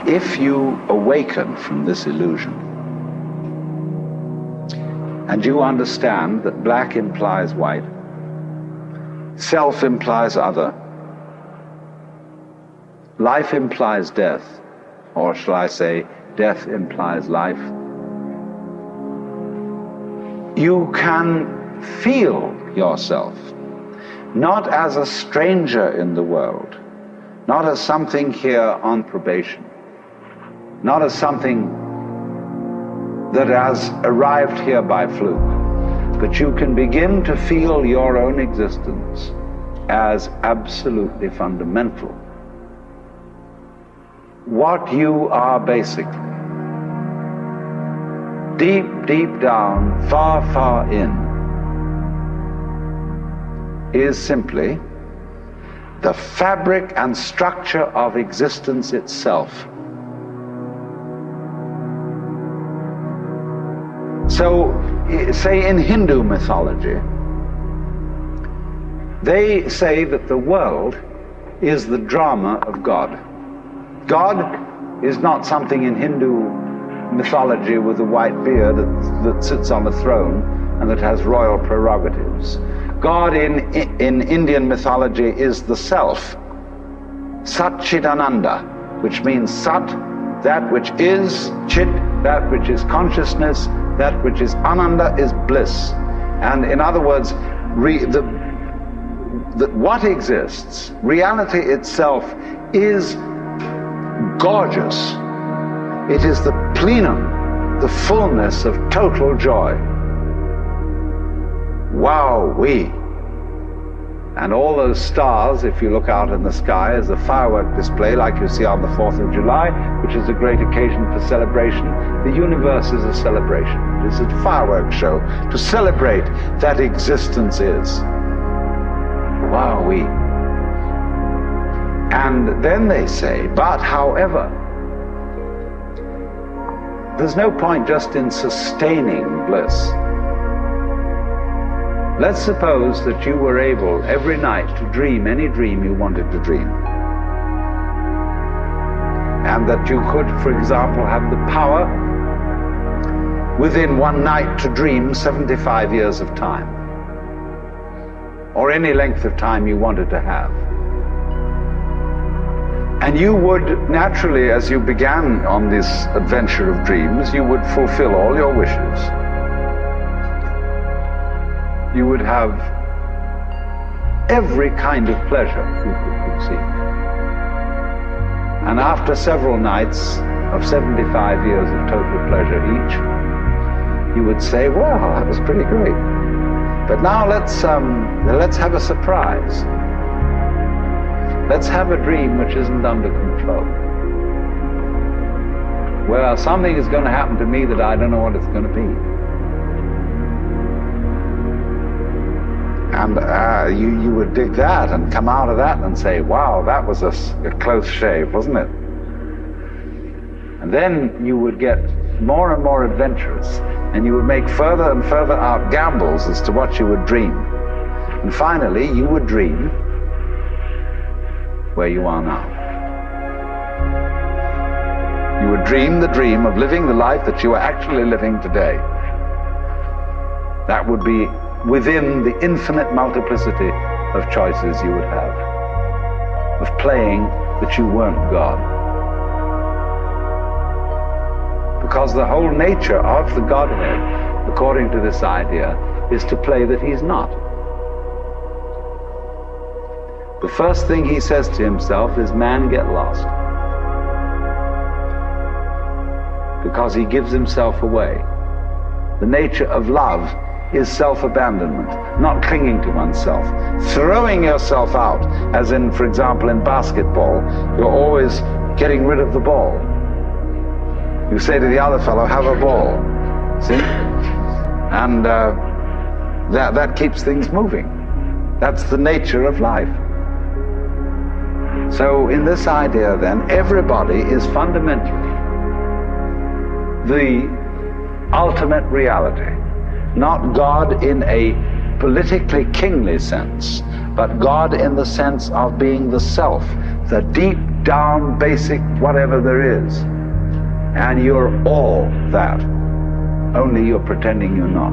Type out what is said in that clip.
if you awaken from this illusion, and you understand that black implies white, self implies other, life implies death, or shall I say, death implies life, you can feel yourself not as a stranger in the world, not as something here on probation, not as something that has arrived here by fluke, but you can begin to feel your own existence as absolutely fundamental. What you are basically, deep, deep down, far, far in, is simply the fabric and structure of existence itself. So, say in Hindu mythology, they say that the world is the drama of God. God is not something in Hindu mythology with a white beard that sits on a throne and that has royal prerogatives. God in Indian mythology is the self, Satchidananda, which means Sat, that which is, Chit, that which is consciousness, that which is Ananda is bliss. And in other words, what exists, reality itself, is gorgeous. It is the plenum, the fullness of total joy. Wow-wee. And all those stars, if you look out in the sky, as a firework display like you see on the 4th of July, which is a great occasion for celebration. The universe is a celebration. It is a firework show to celebrate that existence is. Wow-wee. And then they say, but however, there's no point just in sustaining bliss. Let's suppose that you were able every night to dream any dream you wanted to dream. And that you could, for example, have the power within one night to dream 75 years of time. Or any length of time you wanted to have. And you would naturally, as you began on this adventure of dreams, you would fulfill all your wishes. You would have every kind of pleasure you could conceive. And after several nights of 75 years of total pleasure each, you would say, well, that was pretty great. But now let's have a surprise. Let's have a dream which isn't under control. Well, something is going to happen to me that I don't know what it's going to be. And you would dig that and come out of that and say, wow, that was a close shave, wasn't it? And then you would get more and more adventurous, and you would make further and further out gambles as to what you would dream. And finally, you would dream where you are now. You would dream the dream of living the life that you are actually living today. That would be within the infinite multiplicity of choices you would have, of playing that you weren't God. Because the whole nature of the Godhead, according to this idea, is to play that he's not. The first thing he says to himself is, man, get lost. Because he gives himself away. The nature of love is self-abandonment, not clinging to oneself, throwing yourself out, as in, for example, in basketball, you're always getting rid of the ball. You say to the other fellow, have a ball, see? And that keeps things moving. That's the nature of life. So in this idea then, everybody is fundamentally the ultimate reality. Not God in a politically kingly sense, but God in the sense of being the self, the deep down, basic, whatever there is. And you're all that. Only you're pretending you're not.